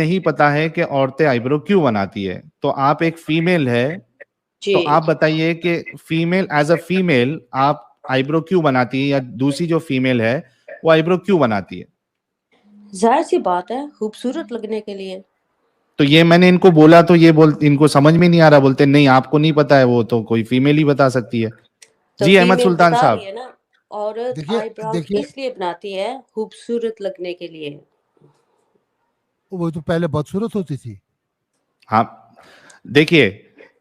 नहीं पता है कि औरतें आईब्रो क्यों बनाती है, तो आप एक फीमेल है, जी तो आप बताइए कि फीमेल एज अ फीमेल आप आईब्रो क्यों बनाती है, या दूसरी जो फीमेल है वो आईब्रो क्यों बनाती है? जाहिर सी बात है, खूबसूरत लगने के लिए। तो ये मैंने इनको बोला तो ये इनको समझ में नहीं आ रहा, बोलते नहीं आपको नहीं पता है, वो तो कोई फीमेल ही बता सकती है। तो जी अहमद फीमेल सुल्तान बता रही साहब। है ना, औरत देखिए आईब्रोज देखिए इसलिए बनाती है खूबसूरत लगने के लिए। वो तो पहले बदसूरत होती थी। हाँ देखिए,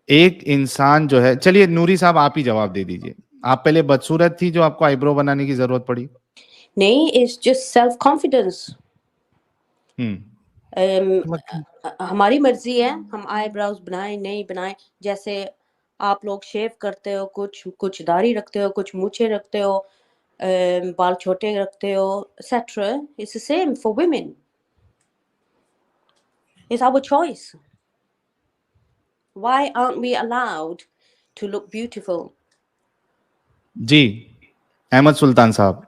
एक इंसान जो है, चलिए नूरी साहब आप ही जवाब दे दीजिए, आप पहले बदसूरत थी जो आपको आईब्रो बनाने की जरूरत पड़ी? नहीं, इट्स जस्ट सेल्फ कॉन्फिडेंस। हमारी मर्जी है, हम आईब्रोज बनाए नहीं बनाए। जैसे आप लोग शेव करते हो, कुछ दाढ़ी रखते हो, कुछ मूछें रखते हो, बाल छोटे रखते हो, etcetera. It's the same for women, it's our choice. Why aren't we allowed to look beautiful? जी अहमद सुल्तान साहब,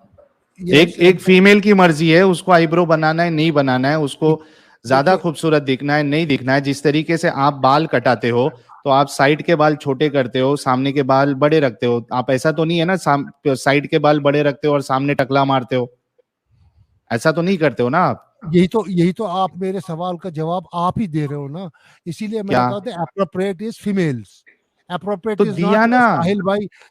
यस एक फीमेल की मर्जी है, उसको आईब्रो बनाना है नहीं बनाना है, उसको ज्यादा खूबसूरत दिखना है नहीं दिखना है। जिस तरीके से आप बाल कटाते हो, तो आप साइड के बाल छोटे करते हो, सामने के बाल बड़े रखते हो। आप ऐसा तो नहीं है ना साइड के बाल बड़े रखते हो और सामने टकला मारते हो, ऐसा तो नहीं करते हो ना आप? यही तो आप मेरे सवाल का जवाब आप ही दे रहे हो ना, इसीलिए मैंने क्या? कहा था एप्रोप्रिएट इज फीमेल्स, एप्रोप्रिएट तो इज दिया नॉट ना।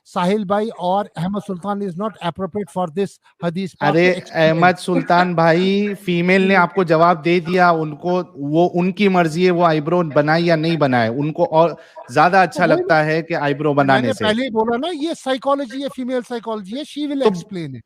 साहिल भाई और Ahmed Sultan is not appropriate for this हदीस पाक अरे टू अहमद सुल्तान भाई, फीमेल ने आपको जवाब दे दिया, उनको वो उनकी मर्जी है, वो आईब्रो बनाए या नहीं बनाए, उनको और ज्यादा अच्छा लगता है कि आईब्रो बनाने मैंने से। पहले ही बोला ना, ये साइकोलॉजी है, फीमेल साइकोलॉजी है, शी विल तो एक्सप्लेन इट।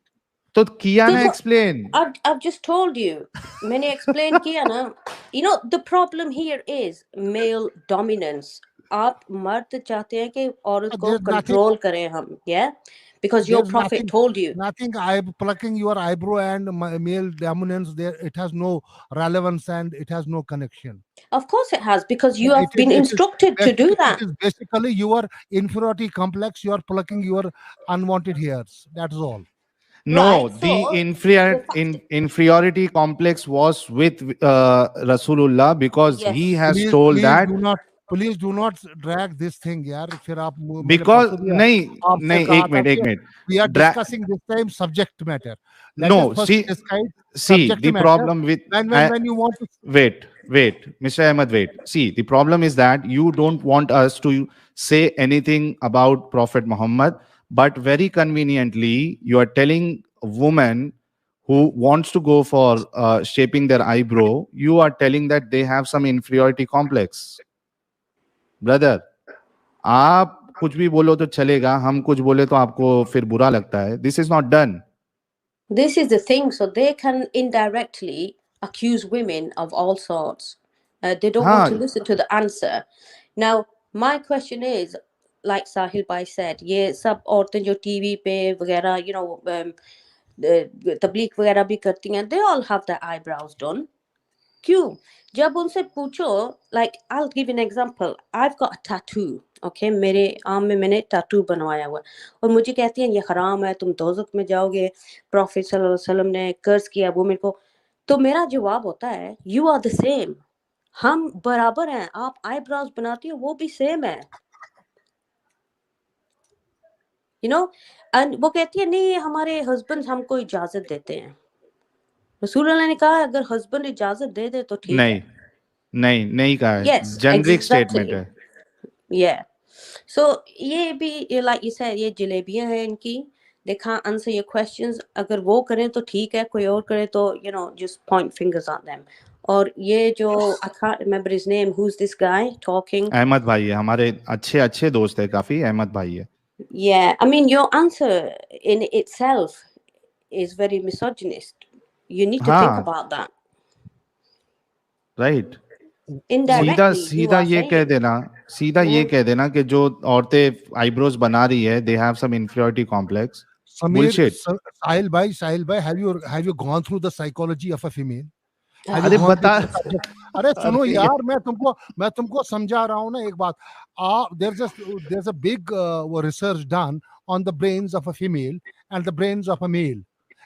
तो किया ना देखो, explain. I've just told you. मैंने explain किया ना. You know, the problem here is male dominance. आप मर्द चाहते हैं कि औरत को There's nothing, कंट्रोल करें हम, yeah? Because your there's prophet nothing, told you. nothing. I plucking your eyebrow and male dominance there. It has no relevance and it has no connection. Of course it has, because you Yeah, have been instructed to do that. it is basically your inferiority complex. You are plucking your unwanted hairs. That's all. No, Right, the so the fact, inferiority complex was with Rasulullah, because he yes. has told that. Please do not drag this thing, यार. फिर आप मैंने Because परसों भी नहीं आपसे नहीं, कहा था एक कि minute we are Dra- discussing this time subject matter. Let us no, first discuss see subject the matter. problem with When you want to, wait, Mr. Ahmed, wait. See, the problem is that you don't want us to say anything about Prophet Muhammad, but very conveniently, you are telling a woman who wants to go for shaping their eyebrow, you are telling that they have some inferiority complex. Brother, आप कुछ भी बोलो तो चलेगा, हम कुछ बोले तो आपको फिर बुरा लगता है. This is not done. This is the thing, so they can indirectly accuse women of all sorts. They don't want to हाँ, listen to the answer. Now, my question is, like Sahil Bhai said, ये सब औरतें जो TV पे वगैरह, you know, तबलीग वगैरह भी करती हैं, they all have their eyebrows done. क्यों? जब उनसे पूछो, like I'll give you an example. I've got a tattoo. Okay, मेरे आर्म में मैंने टैटू बनवाया हुआ है, और मुझे कहती हैं ये हराम है, तुम दोज़ख में जाओगे, प्रॉफिट सल्लल्लाहु अलैहि वसल्लम ने कर्ज किया वो मेरे को। तो मेरा जवाब होता है, यू आर द सेम, हम बराबर हैं। आप आईब्रोज बनाती हो, वो भी सेम है, यू नो। एंड वो कहती है नहीं, हमारे हस्बैंड हमको इजाजत देते हैं। रसूल अल्लाह ने कहा अगर हस्बैंड इजाजत दे दे तो ठीक नहीं है। नहीं नहीं कहा है, Yes, जेनरिक स्टेटमेंट exactly. है. Yeah. So ये भी like you said, ये जलेबियां हैं इनकी। They can't answer your questions. अगर वो करें तो ठीक है, कोई और करे तो you know just point fingers at them. और ये जो I can't remember his name. Who's this guy talking? Ahmad भाई है, हमारे अच्छे अच्छे दोस्त है काफी, अहमद भाई है. Yeah, I mean your answer in itself is very misogynist. You need to think हाँ about that. राइट. सीधा Indirectly, you सीधा are ये कह saying. देना, सीधा ये कह देना कि जो औरतें आईब्रोज बना रही है, they have some inferiority complex. Bullshit. Sahil bhai, have you gone through the psychology of a female? Have you अरे gone through बता. the subject? अरे सुनो अरे यार, मैं तुमको समझा रहा हूँ ना एक बात. There's a big research done on the brains of a female and the brains of a male,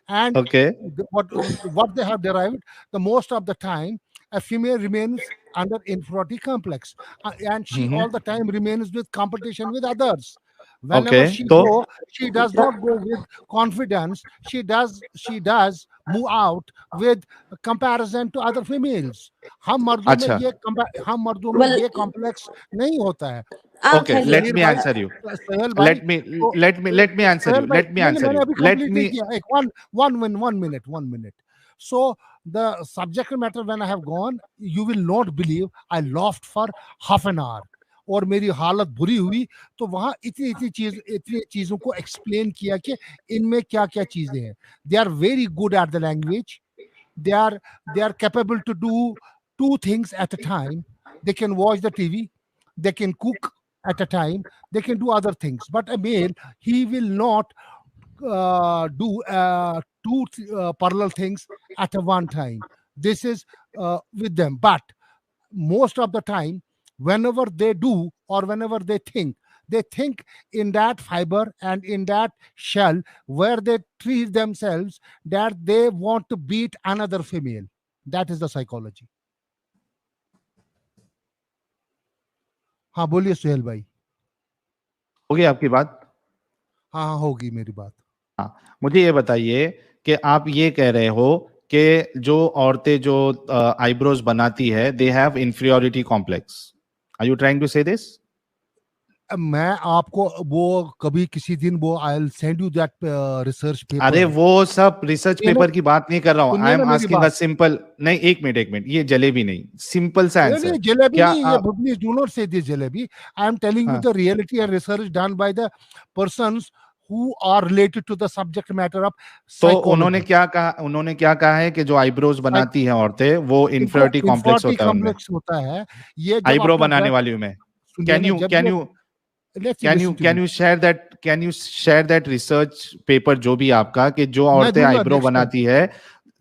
and okay. what they have derived, the most of the time a female remains under inferiority complex, and she hmm, all the time remains with competition with others. Whenever okay she तो go, she does not go with confidence. She does move out with comparison to other females. अच्छा हम मर्दों में Well, ये complex नहीं होता है। I'll okay tell you. Let Sameer me भाई, आंसर यू सोहेल भाई, लेट मी तो let me answer Sohail you भाई, लेट मी नहीं आंसर मैंने यू अभी लेट कंप्लीट नहीं मी किया, एक one minute. So the subject matter, when I have gone, you will not believe, I laughed for half an hour, और मेरी हालत बुरी हुई। तो वहां इतनी चीजों को एक्सप्लेन किया कि इनमें क्या क्या चीजें हैं। They are very good at the language, they are capable to do two things at a time. They can watch the TV, they can cook at a time, they can do other things. But a male, he will not do two parallel things at a one time. This is with them. But most of the time, whenever they do or whenever they think in that fiber and in that shell where they treat themselves that they want to beat another female. That is the psychology. हाँ बोलिए सुहेल भाई। हो गई आपकी बात? हाँ हाँ होगी मेरी बात। हाँ, मुझे ये बताइए कि आप ये कह रहे हो कि जो औरतें जो आईब्रोज बनाती है they have inferiority complex. Are you trying to say this? मैं आपको वो कभी किसी दिन वो I will send you that research paper. अरे वो सब रिसर्च पेपर की बात नहीं कर रहा हूँ। I am asking a simple, नहीं एक मिनट, ये जलेबी नहीं, सिंपल सा आंसर। नहीं जलेबी क्या नहीं, ये प्लीज डू नॉट से this jalebi. I am telling you the reality and research done by the persons who are related to the subject matter of psychology. तो उन्होंने क्या कहा है कि जो आईब्रोज बनाती हैं औरतें वो इंफीरियरिटी कॉम्प्लेक्स होता है उनमें। होता है ये जब आईब्रो अपना बनाने वाली में can you share that research paper जो भी आपका, कि जो औरतें आईब्रो बनाती है,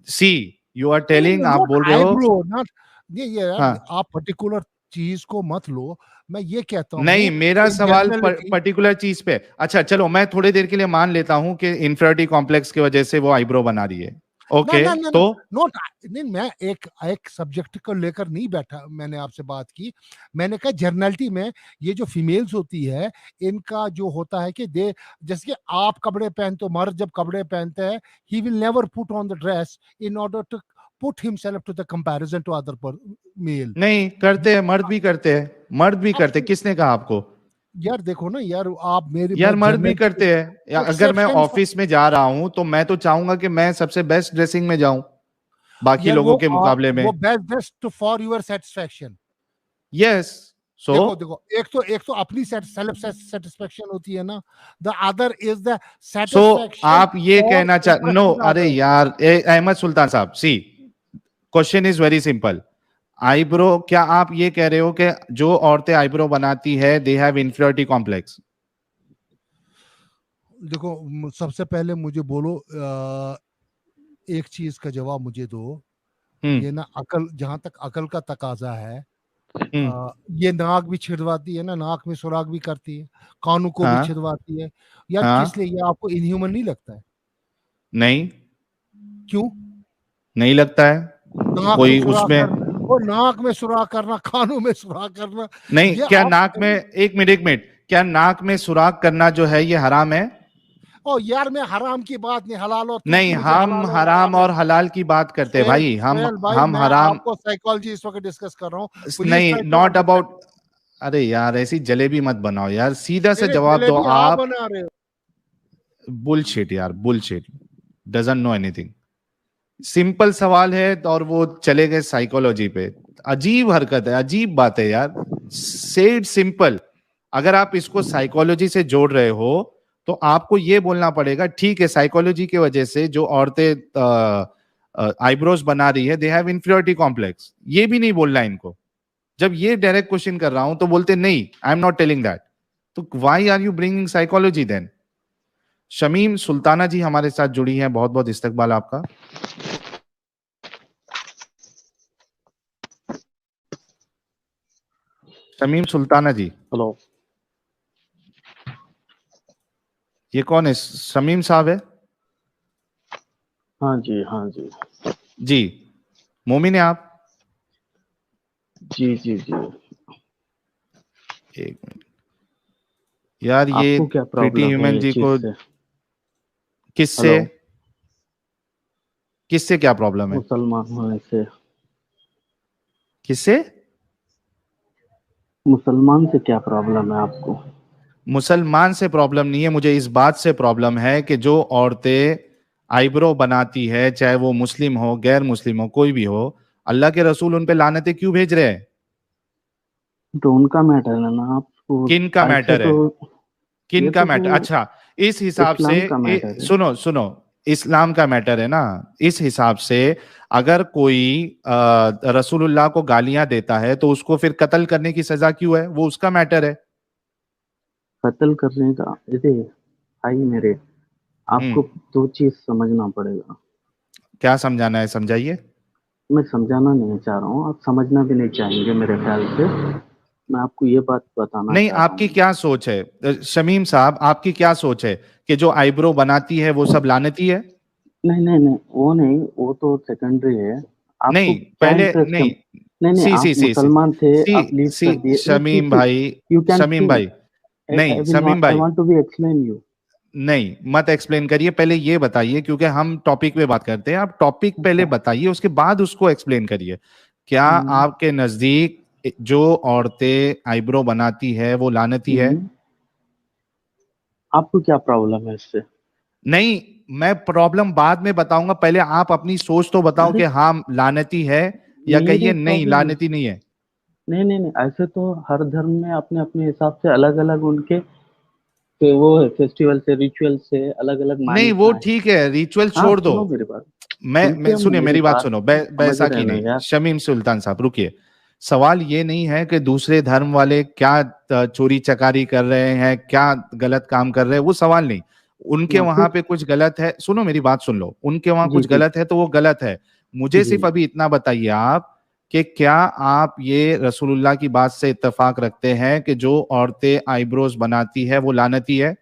सी यू आर टेलिंग, आप बोल रहे हो नॉट ये हाँ, आप पर्टिकुलर चीज को मत लो। मैं ये कहता हूँ नहीं, मेरा सवाल पर्टिकुलर चीज पे। अच्छा चलो, मैं थोड़ी देर के लिए मान लेता हूं कि इंफीरियरिटी कॉम्प्लेक्स की वजह से वो आईब्रो बना रही है। ओके तो नोट नहीं, मैं एक सब्जेक्ट को लेकर नहीं बैठा, मैंने आपसे बात की। मैंने कहा जर्नलिटी में ये जो फीमेल्स होती है इनका जो होता है कि दे, जैसे कि आप कपड़े पहनते हो, मर्द जब कपड़े पहनते हैं he will never put on the dress in order to put himself to the comparison to other male. नहीं करते हैं, मर्द भी करते हैं, किसने कहा आपको? यार देखो ना यार, आप मेरी यार मर्द भी करते हैं। अगर मैं ऑफिस में जा रहा हूं तो मैं तो चाहूंगा कि मैं सबसे बेस्ट ड्रेसिंग में जाऊं बाकी लोगों के मुकाबले में। वो best dress for your satisfaction. Yes so देखो एक तो अपनी सेल्फ सेटिस्फैक्शन होती है ना, the other is the so आप ये कहना चाह नो, अरे यार अहमद सुल्तान साहब, see question is very simple. Eyebrow, क्या आप ये कह रहे हो कि जो औरतें आईब्रो बनाती है दे हैव इंफीरियरिटी कॉम्प्लेक्स? देखो सबसे पहले मुझे बोलो, एक चीज का जवाब मुझे दो। ये ना अकल, जहां तक अकल का तकाजा है, ये नाक भी छिदवाती है ना, नाक में सुराख भी करती है, कानों को भी छिदवाती है यार। किस लिए? ये आपको इनह्यूमन नहीं लगता है? नहीं, क्यों नहीं लगता है? कोई उसमें वो नाक में सुराख करना, कानों में सुराख करना नहीं, क्या नाक में, एक मिनट, क्या नाक में सुराख करना जो है ये हराम है? ओ यार मैं हराम की बात नहीं, हलाल और नहीं, हम हराम और हलाल की बात करते हैं भाई। हम हराम, आपको साइकोलॉजी इस वक्त डिस्कस कर रहा हूँ। नहीं, नॉट अबाउट। अरे यार ऐसी जलेबी मत बनाओ यार, सीधा से जवाब दो आप। बना रहे हो बुलशिट यार, bullshit, doesn't know anything. Simple सवाल है और वो चले गए साइकोलॉजी पे। अजीब हरकत है, अजीब बात है यार। Said simple. अगर आप इसको साइकोलॉजी से जोड़ रहे हो तो आपको ये बोलना पड़ेगा ठीक है, साइकोलॉजी की वजह से जो औरतें आईब्रोज बना रही है दे हैव इंफीरियरिटी कॉम्प्लेक्स, ये भी नहीं बोलना इनको। जब ये डायरेक्ट क्वेश्चन कर रहा हूं तो बोलते नहीं, I am not telling that. तो why are you bringing psychology then? Shamim Sultana जी हमारे साथ जुड़ी हैं, बहुत बहुत इस्तकबाल आपका। शमीम सुल्ताना जी, हेलो, ये कौन है? शमीम साहब है? हाँ जी, हाँ जी जी, मोमिन है आप? जी जी जी। एक मिनट यार, ये आपको क्या प्रीति प्रॉब्लम है ह्यूमन ये जी चीज को से? किससे हेलो, किससे क्या प्रॉब्लम है? मुसलमान होने से? किससे? मुसलमान से क्या प्रॉब्लम है आपको? मुसलमान से प्रॉब्लम नहीं है, मुझे इस बात से प्रॉब्लम है कि जो औरतें आईब्रो बनाती है, चाहे वो मुस्लिम हो गैर मुस्लिम हो कोई भी हो, अल्लाह के रसूल उन पे लानतें क्यों भेज रहे हैं? तो उनका मैटर है ना, आपको किन का ऐसे मैटर है? तो किन ये का तो मैटर? वो अच्छा, इस हिसाब से इस्लाम का मैटर है। सुनो सुनो, इस्लाम का मैटर है ना। इस हिसाब से अगर कोई रसूलुल्लाह को गालियां देता है तो उसको फिर कत्ल करने की सजा क्यों है? वो उसका मैटर है। कत्ल करने का, ये भाई मेरे, हम्म। आपको दो चीज समझना पड़ेगा। क्या समझाना है, समझाइए। मैं समझाना नहीं चाह रहा हूँ, आप समझना भी नहीं चाहेंगे मेरे ख्याल से। मैं आपको ये बात बताना नहीं, चाह रहा आपकी हूँ। क्या सोच है शमीम साहब, आपकी क्या सोच है कि जो आईब्रो बनाती है वो सब लानती है? नहीं नहीं नहीं, वो नहीं, वो तो सेकेंडरी है। आपको नहीं, क्या पहले इंटरेस्ट है? नहीं। नहीं नहीं, सी आप सी सी सी मुसलमान थे, सी आप लीव सी कर दिए। नहीं, सी शमीम सी, भाई, यू कैन शमीम सी। भाई, आई नहीं विल शमीम नॉट, आई भाई, want to be explain you. नहीं मत एक्सप्लेन करिए, पहले ये बताइए, क्योंकि हम टॉपिक पे बात करते हैं। आप टॉपिक पहले अच्छा। बताइए, उसके बाद उसको एक्सप्लेन करिए। क्या हम्म, आपके नजदीक जो औरतें आईब्रो बनाती है वो लानती है? हम्म। आपको क्या प्रॉब्लम है इससे? नहीं, मैं प्रॉब्लम बाद में बताऊंगा, पहले आप अपनी सोच तो बताओ अरे, कि हाँ लानती है, या मेरे कहिए नहीं प्रॉब्लम, लानती नहीं है। नहीं नहीं नहीं, ऐसे तो हर धर्म में अपने अपने हिसाब से अलग अलग उनके के वो है, फेस्टिवल से, रिचुअल से अलग अलग नहीं वो मान्यता है। ठीक है, रिचुअल हाँ, छोड़ दो। सुनो मेरी बात, मैं सुनते हो सुनिए, मेरी मेरी बात बात? सुनो, समझ रहे बैसाखी ना नहीं। यार? शमीम सुल्तान साहब रुकिए। सवाल ये नहीं है कि दूसरे धर्म वाले क्या चोरी चकारी कर रहे हैं, क्या गलत काम कर रहे हैं, वो सवाल नहीं। उनके ना वहां फिर। पे कुछ गलत है, सुनो मेरी बात सुन लो, उनके वहां जी कुछ जी गलत है तो वो गलत है। मुझे जी सिर्फ अभी इतना बताइए आप कि क्या आप ये रसूलुल्लाह की बात से इत्तेफाक रखते हैं कि जो औरतें आईब्रोज बनाती है वो लानती है?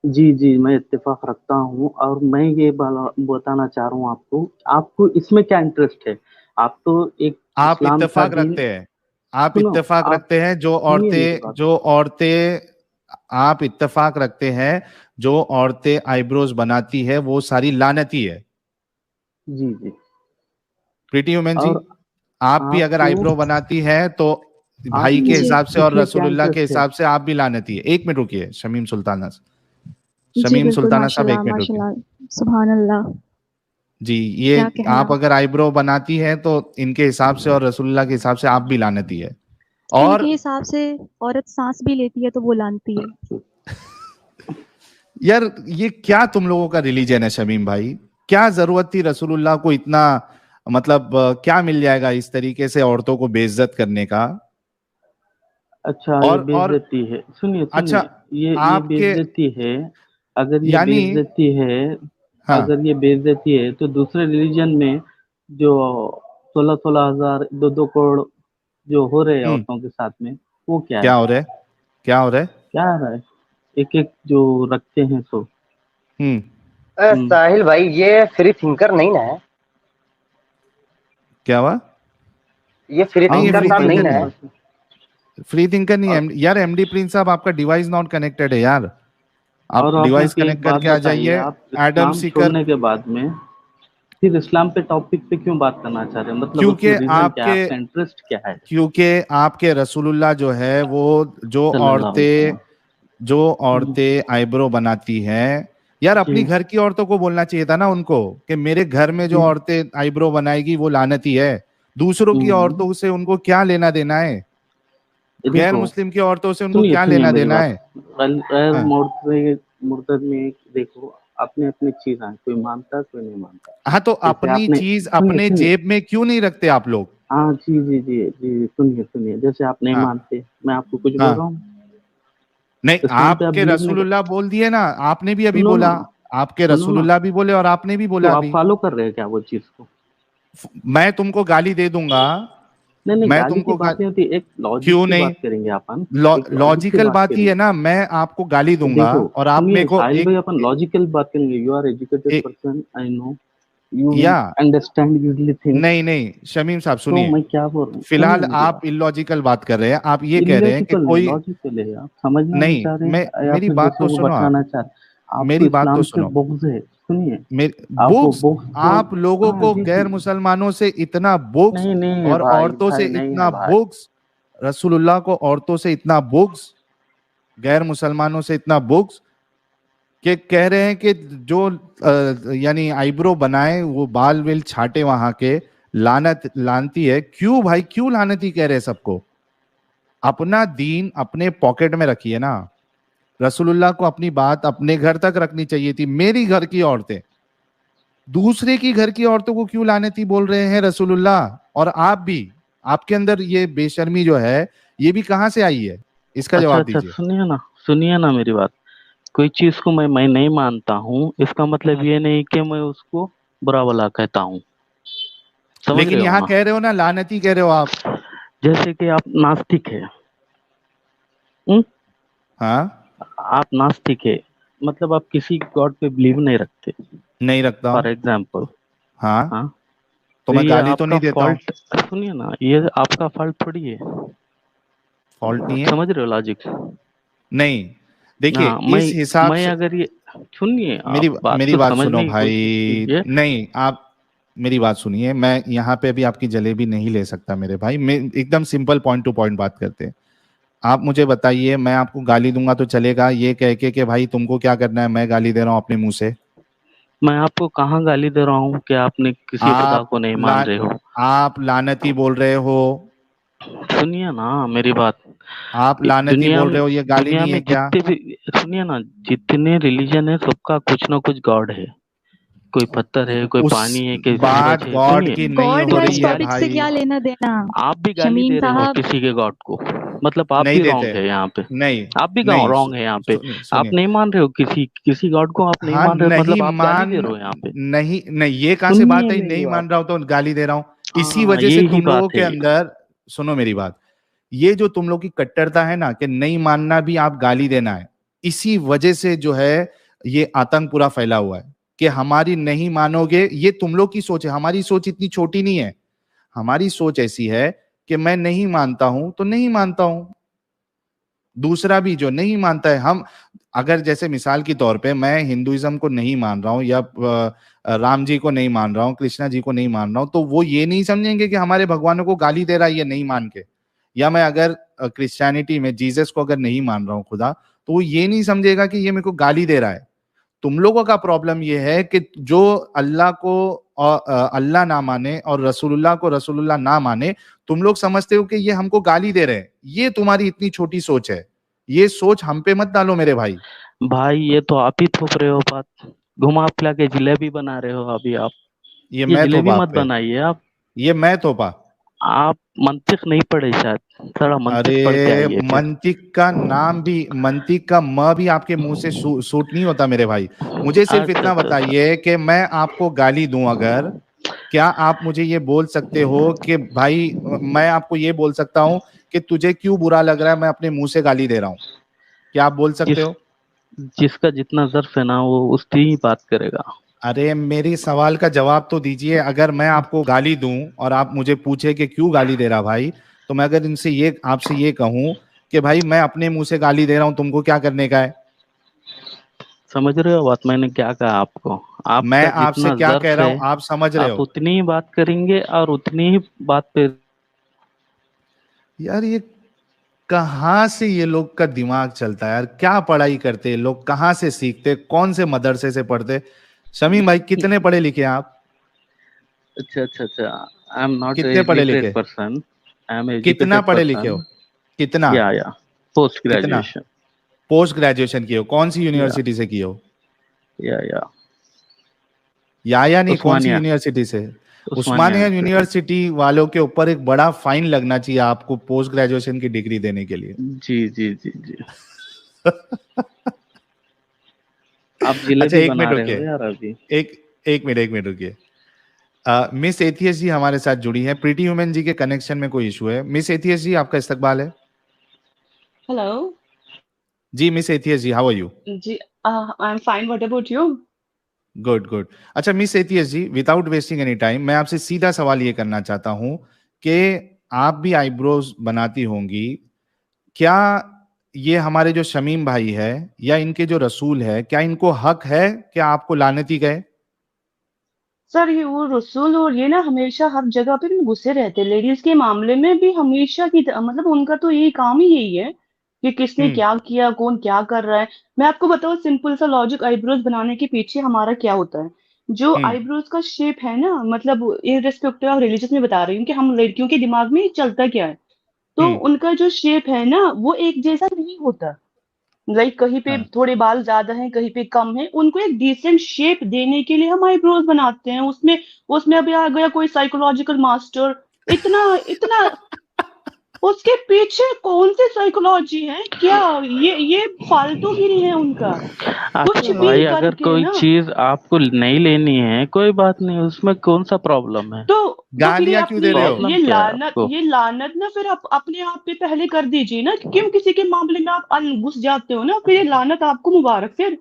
जी जी, मैं इत्तेफाक रखता हूँ, और मैं ये बताना चाह रहा हूँ आपको, आपको इसमें क्या इंटरेस्ट है? आप तो एक आप इस्लाम का इत्तेफाक दीन। रखते हैं, आप सुनो, इत्तेफाक आप रखते हैं जो सुनिए मेरी औरतें बात। जो औरतें आप इत्तेफाक रखते हैं जो औरतें आईब्रोज बनाती है वो सारी लानती है? जी जी। प्रीति ह्यूमन जी, और आप भी अगर आपको, आईब्रो बनाती है तो आप भाई के जी हिसाब से और इसमें क्या रसूलुल्लाह के इंटरेस्ट है? हिसाब से आप भी लानती है। एक मिनट रुकिए शमीम सुल्ताना, जी शमीम बिल्कुल, सुल्ताना साहब माशाल्लाह एक मिनट रुकिए। माशाल्लाह, सुभान अल्लाह। जी, ये क्या कहें आप आप? अगर आईब्रो बनाती है तो इनके हिसाब से और रसूलुल्लाह के हिसाब से आप भी लानती है। इनके और हिसाब से औरत सांस भी लेती है तो वो लानती है। यार ये क्या तुम लोगों का रिलीजन है शमीम भाई? क्या जरूरत थी रसूलुल्लाह को इतना, मतलब क्या मिल जाएगा इस तरीके से औरतों को बेइज्जत करने का? अच्छा, ये और बेइज्जती है? सुनिए अच्छा, सुनिए, ये आपके बेइज्जती है। अगर ये यानी, बेइज्जती है, हाँ, अगर ये बेइज्जती है तो दूसरे रिलीजन में जो 16-16 हजार, 2-2 करोड़ जो हो रहे हैं हम्म, औरतों के साथ में, वो क्या क्या है? हो रहा है, क्या हो रहा है? क्या आ रहा है? एक एक जो रखते हैं सो। हम्म, हम्म। साहिल भाई, ये फ्री थिंकर नहीं ना है? क्या हुआ? ये फ्री नहीं, हाँ, ये थिंकर फ्री वो साहब नहीं थिंकर ना नहीं है? है, फिर फ्री थिंकर नहीं और है यार। एमडी प्रिंस साहब, आपका डिवाइस नॉट कनेक्टेड है यार, आप और आप डिवाइस मुझे एक कनेक्ट बात करके आ बताइए, जाइए। आप एडम इस्लाम सीकर, छोड़ने के बाद में फिर इस्लाम पे टॉपिक पे क्यों बात करना चाह रहे हैं? मतलब क्योंकि उसमें रीजन क्या है? आपके आपका इंटरेस्ट क्या है? क्योंकि आपके रसूलुल्लाह जो है वो, जो सल्लल्लाहु अलैहि औरतें वसल्लम। जो हम्म, औरतें आईब्रो बनाती हैं, यार अपनी जी घर की औरतों को बोलना चाहिए था ना उनको कि मेरे घर में जो जी। औरतें आईब्रो बनाएगी वो लानती है। दूसरों की हम्म, औरतों से उनको क्या लेना देना है? ये गैर देखो, मुस्लिम की औरतों से उनको सुनिए क्या सुनिए लेना मेरी देना बात। है? गैर हाँ, मुर्तद में देखो, अपने अपने चीज है, कोई मानता कोई नहीं मानता। हाँ, तो जैसे अपनी आपने, चीज सुनिए अपने सुनिए, जेब में क्यों नहीं रखते आप लोग? हाँ जी जी जी जी, सुनिए सुनिए, जैसे आप नहीं हाँ, मानते, मैं आपको कुछ बोल रहा हाँ, हूँ, नहीं, इस्लाम पे आप आपके बिलीव नहीं कर। रसूलुल्लाह बोल दिए ना, आपने भी अभी सुनो ना, बोला। आपके सुनो ना, रसूलुल्लाह भी बोले और आपने भी तो बोला आप अभी। फॉलो कर रहे हैं क्या वो चीज को? मैं तुमको गाली दे दूंगा, नहीं नहीं, मैं गाली की तुमको बात नहीं होती, एक लॉजिक क्यों की नहीं? बात करेंगे अपन। एक लॉजिक की लॉजिकल बात बात ही है करेंगे। ना, मैं आपको गाली दूंगा देखो, और आप मेरे सुनिए को साहिल भाई, एक अपन लॉजिकल बात करेंगे। यू आर एजुकेटेड एक पर्सन, आई नो। you या understand usually things. नहीं नहीं शमीम साहब तो सुनिए, मैं क्या बोल रहा हूँ, फिलहाल सुनिए मेरी आप बात। इलॉजिकल बात कर रहे हैं। आप ये कह रहे हैं कि इलॉजिकल नहीं, कोई लॉजिकल है। आप समझना नहीं नहीं, चाह रहे मैं हैं या मेरी फिर बात तो दूसरों को सुनो, आप बताना चाह रहे हैं। आपको मेरी बात तो इस्लाम से सुनो। बुग़्ज़ है। सुनिए, मेरे आपको बुक्स, बुग़्ज़ तो आप लोगों हाँ को जी गैर जी। मुसलमानों से इतना बुक्स नहीं नहीं है और भाई, औरतों से भाई नहीं है इतना भाई। बुक्स, रसूलुल्लाह को औरतों से इतना बुक्स, गैर मुसलमानों से इतना बुक्स कि कह रहे हैं कि जो यानी आईब्रो बनाए वो बाल वेल छाटे वहां के, लानत लानती है। क्यों भाई, क्यों लानती कह रहे हैं सबको? अपना दीन अपने पॉकेट में रखिए ना। रसूलुल्लाह को अपनी बात अपने घर तक रखनी चाहिए थी। मेरी घर की औरतें दूसरे की घर की औरतों को क्यों लानती बोल रहे हैं रसूलुल्लाह? और आप भी, आपके अंदर ये बेशर्मी जो है ये भी कहां से आई है? इसका अच्छा जवाब अच्छा, दीजिए। सुनिए ना मेरी बात। कोई चीज को मैं नहीं मानता हूँ, इसका मतलब ये नहीं कि मैं उसको बुरा भला कहता हूँ। समझ लेकिन रहे हो यहाँ ना? कह रहे हो ना, लानती कह रहे हो आप। जैसे कि आप नास्तिक है। हम्म? हाँ, आप नास्तिक है, मतलब आप किसी गॉड पे बिलीव नहीं रखते, नहीं रखता फॉर हूँ। एग्जाम्पल। हाँ, हाँ, तो तो मैं ये गाली तो आपका नहीं देता हूँ। फॉल्ट, सुनिए ना, ये आपका फॉल्ट थोड़ी है। फॉल्ट नहीं है। समझ रहे हो लॉजिक? नहीं, देखिए हाँ, इस हिसाब मैं से अगर ये, सुनिए, मेरी आप बात मेरी को बात सुनो समझने की कोशिश भाई। कीजिए। नहीं, आप मेरी बात सुनिए। मैं यहाँ पे अभी आपकी जलेबी नहीं ले सकता मेरे भाई। मैं एकदम सिंपल पॉइंट टू पॉइंट बात करते हैं। आप मुझे बताइए, मैं आपको गाली दूंगा तो चलेगा, ये कह के कि भाई तुमको क्या करना है, मैं गाली दे रहा हूँ अपने मुंह से? मैं आपको कहाँ गाली दे रहा हूँ कि आपने किसी खुदा आप को नहीं ला मान रहे हो? आप लानती बोल रहे हो। सुनिए ना मेरी बात। आप लानती बोल रहे हो, ये गाली दुनिया नहीं है में क्या? जितने भी, सुनिए ना, जितने रिलीजन है सबका कुछ ना कुछ गॉड है। कोई पत्थर है, कोई उस पानी है, कोई सूरज बात है। गॉड सुनिए, की नहीं गॉड हो का और इस रही है टॉपिक से भाई। क्या लेना देना? आप भी गाली शमीम दे रहे हो साहब, किसी के गॉड को, मतलब आप नहीं भी देते। रॉन्ग है यहाँ पे। नहीं आप भी नहीं, रॉन्ग है यहाँ पे। सुनिए आप सुनिए। नहीं मान रहे हो किसी किसी गॉड को, आप नहीं हाँ, मान रहे हो, नहीं मतलब आप गाली दे मान, रहे हो यहाँ पे। नहीं नहीं, ये कहां से बात सुनिए है? मेरी नहीं बात। मान रहा हूं तो गाली दे रहा हूं। इसी हाँ, वजह से यही तुम लोगों बात के है। अंदर, सुनो मेरी बात, ये जो तुम लोग की कट्टरता है ना कि नहीं मानना भी आप गाली देना है, इसी वजह से जो है ये आतंक पूरा फैला हुआ है कि हमारी नहीं मानोगे। ये तुम लोग की सोच है, हमारी सोच इतनी छोटी नहीं है। हमारी सोच ऐसी है कि मैं नहीं मानता हूं तो नहीं मानता हूं। दूसरा भी जो नहीं मानता है, हम अगर जैसे मिसाल के तौर पे मैं हिंदुइज्म को नहीं मान रहा हूं या राम जी को नहीं मान रहा हूं, कृष्णा जी को नहीं मान रहा हूं, तो वो ये नहीं समझेंगे कि हमारे भगवानों को गाली दे रहा है ये नहीं मान के। या मैं अगर क्रिश्चियनिटी में जीसस को अगर नहीं मान रहा हूं खुदा, तो वो ये नहीं समझेगा कि ये मेरे को गाली दे रहा है। तुम लोगों का प्रॉब्लम ये है कि जो अल्लाह को अल्लाह ना माने और रसूलुल्लाह को रसूलुल्लाह ना माने, तुम लोग समझते हो कि ये हमको गाली दे रहे हैं। ये तुम्हारी इतनी छोटी सोच है। ये सोच हम पे मत डालो मेरे भाई। भाई ये तो आप ही थोप रहे हो बात, घुमा फिरा के जिलेबी बना रहे हो अभी आप। ये ये मैं जिलेबी थोपा आप मत पे, बनाइए आप। ये मैं थोपा। आप मंतिक नहीं पढ़े शायद, थोड़ा मंतिक पढ़ के अरे आइए फिर। मंतिक का नाम भी, मंतिक का म भी आपके मुंह से सूट नहीं होता मेरे भाई। मुझे सिर्फ अच्छा इतना अच्छा अच्छा। बताइए कि मैं आपको गाली दूं अगर, क्या आप मुझे ये बोल सकते हो कि भाई, मैं आपको ये बोल सकता हूं कि तुझे क्यों बुरा लग रहा है मैं अपने मुंह से गाली दे रहा हूं? क्या आप बोल सकते जिस हो? जिसका जितना ज़र्फ है ना वो उसकी ही बात करेगा। अरे मेरी सवाल का जवाब तो दीजिए। अगर मैं आपको गाली दूं और आप मुझे पूछे कि क्यों गाली दे रहा भाई, तो मैं अगर इनसे ये आपसे ये कहूं कि भाई मैं अपने मुंह से गाली दे रहा हूं, तुमको क्या करने का है? समझ रहे हो बात मैंने क्या कहा आपको? मैं आपका आपसे जितना क्या कह ज़र्फ रहा है हूं आप समझ रहे आप हो? उतनी ही बात करेंगे और उतनी ही बात पे। यार ये कहाँ से ये लोग का दिमाग चलता है यार? क्या पढ़ाई करते हैं लोग, कहाँ से सीखते, कौन से मदरसे से पढ़ते? शमीम भाई कितने पढ़े लिखे हैं आप? अच्छा अच्छा अच्छा, आई एम नॉट कितने पढ़े एजुकेटेड लिखे? पर्सन, आई एम कितना एजुकेटेड पढ़े लिखे हो? पर्सन। कितना? या पोस्ट कितना? ग्रेजुएशन। पोस्ट ग्रेजुएशन किए हो? कौन सी या यूनिवर्सिटी से किए हो? या या नहीं, कौन सी उस्मानिया, यूनिवर्सिटी से? उस्मानिया उस्मानिया इंस्टीट्यूट। यूनिवर्सिटी वालों के ऊपर एक बड़ा फाइन लगना चाहिए आपको पोस्ट ग्रेजुएशन की डिग्री देने के लिए। जी जी जी जी। आप अच्छा जिलेबी एक बना मिनट रहे हो रुकिए, यार अभी। एक एक मिनट रुकिए। मिस एथियस जी हमारे साथ जुड़ी हैं। प्रीटी ह्यूमन जी के कनेक्शन में कोई इशू है? मिस एथियस जी आपका इस्तकबाल है। Hello. जी मिस एथियस ji, how are you? I'm fine. What about you? Good good. अच्छा मिस एथियस ji, without wasting any time, मैं आपसे सीधा सवाल ये करना चाहता हूँ कि आप भी आईब्रोज बनाती होंगी, क्या ये हमारे जो शमीम भाई है या इनके जो रसूल है, क्या इनको हक है कि आपको लानती गए? सर ये वो रसूल और ये ना हमेशा हर जगह पे ना घुसे रहते हैं, लेडीज के मामले में भी हमेशा की मतलब उनका तो यही काम ही यही है कि किसने हम्म क्या किया, कौन क्या कर रहा है। मैं आपको बताऊं सिंपल सा लॉजिक आईब्रोज बनाने के पीछे हमारा क्या होता है। जो हम्म आईब्रोज का शेप है ना, मतलब इररिस्पेक्टिव ऑफ रिलीजियस में बता रही हूँ कि हम लड़कियों के दिमाग में चलता क्या है। तो हम्म उनका जो शेप है ना वो एक जैसा नहीं होता। लाइक कहीं पे हाँ थोड़े बाल ज्यादा हैं, कहीं पे कम है, उनको एक डिसेंट शेप देने के लिए हम आईब्रोज बनाते हैं। उसमें उसमें अभी आ गया कोई साइकोलॉजिकल मास्टर, इतना इतना उसके पीछे कौन सी साइकोलॉजी है क्या। ये फालतूगिरी है उनका, कुछ अच्छा भी भाई, अगर करके कोई ना। चीज आपको नहीं लेनी है कोई बात नहीं, उसमें कौन सा प्रॉब्लम है? तो फिर ये गालियां क्यों अपनी दे रहे हो? प्रॉब्लम क्या है आपको? ये लानत ना फिर आप अपने आप पे पहले कर दीजिए ना। क्यों किसी के मामले में आप घुस जाते हो ना, फिर ये लानत आपको मुबारक फिर।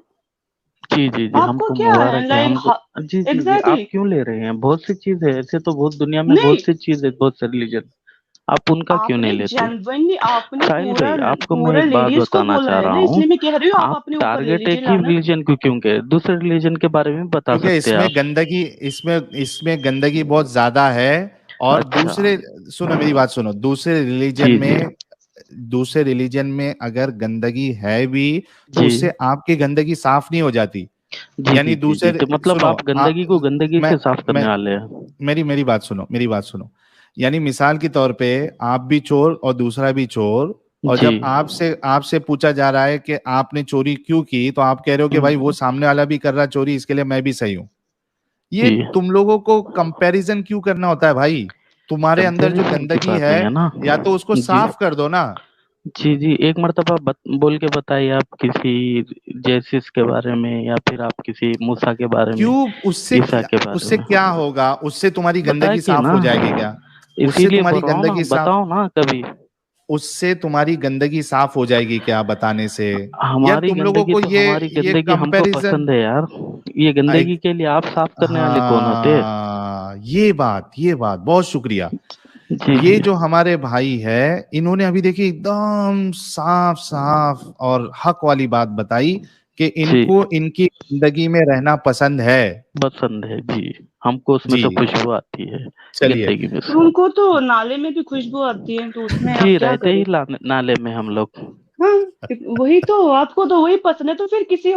जी जी जी, आपको हमको क्या है मुबारक है लाइक। हमको। जी जी जी, आप एग्जैक्टली। क्यों ले रहे हैं? बहुत सी चीज है ऐसे, तो बहुत दुनिया में नहीं, बहुत सी चीज है, बहुत से रिलीजन, आप उनका क्यों नहीं आपने लेते? जेन्युइनली आपने साहिल पूरा भाई, आपको मैं पूरा एक बात लेडीज को बताना बोला चाह है रहा ना, हूँ। इसलिए मैं कह रही हूँ आप आप अपने ऊपर ले टारगेट लीजिए एक ही लानत। रिलीजन को क्यों कहे? दूसरे रिलीजन के बारे में बता क्योंकि सकते हैं इसमें आप। गंदगी, इसमें गंदगी बहुत ज्यादा है। और अच्छा। दूसरे, सुनो मेरी बात सुनो, जी जी दूसरे रिलीजन में अगर गंदगी है भी तो जी उससे आपकी गंदगी साफ नहीं हो जाती। जी जी यानी जी जी, दूसरे, तो मतलब सुनो आप गंदगी को गंदगी मैं से साफ करने मैं वाले हैं? मेरी यानी मिसाल के तौर पे आप भी चोर और दूसरा भी चोर, और जी। जब आपसे आपसे पूछा जा रहा है कि आपने चोरी क्यों की, तो आप कह रहे हो कि भाई वो हम्म, सामने वाला भी कर रहा चोरी, इसके लिए मैं भी सही हूं। ये जी। तुम लोगों को कंपैरिजन क्यों करना होता है भाई? तुम्हारे अंदर जो कंपैरिजन की गंदगी बात है, नहीं है ना। या तो उसको जी साफ कर दो ना। जी जी, एक मर्तबा बोल के बताइए, आप किसी जेसिस के बारे में या फिर आप किसी मूसा के बारे में, क्यों? ईसा के बारे उससे में क्या होगा? उससे तुम्हारी गंदगी बताइए साफ ना। हो जाएगी क्या? उससे इसीलिए बोल तुम्हारी रहा हूँ ना, गंदगी साफ बताओ ना कभी। उससे तुम्हारी गंदगी साफ हो जाएगी क्या बताने से? यार हमारी तुम लोगों गंदगी को तो ये हमारी ये गंदगी हमको कंपैरिजन, पसंद है यार। ये गंदगी के लिए आप साफ करने वाले कौन होते हैं? हाँ ये बात बहुत शुक्रिया। जी ये जी जो हमारे भाई है, इन्होंने अभी देखिए एकदम साफ साफ और हक वाली बात बताई कि जी, इनको इनकी जिंदगी में रहना पसंद है। पसंद है जी। हमको उसमें जी तो खुशबू आती है, चलिए। गंदगी में तो से। उनको तो नाले में भी खुशबू आती है, तो उसमें आप जी, क्या रहते ही करें। नाले में हम लोग। हाँ, वही तो आपको तो वही पसंद है, तो फिर किसी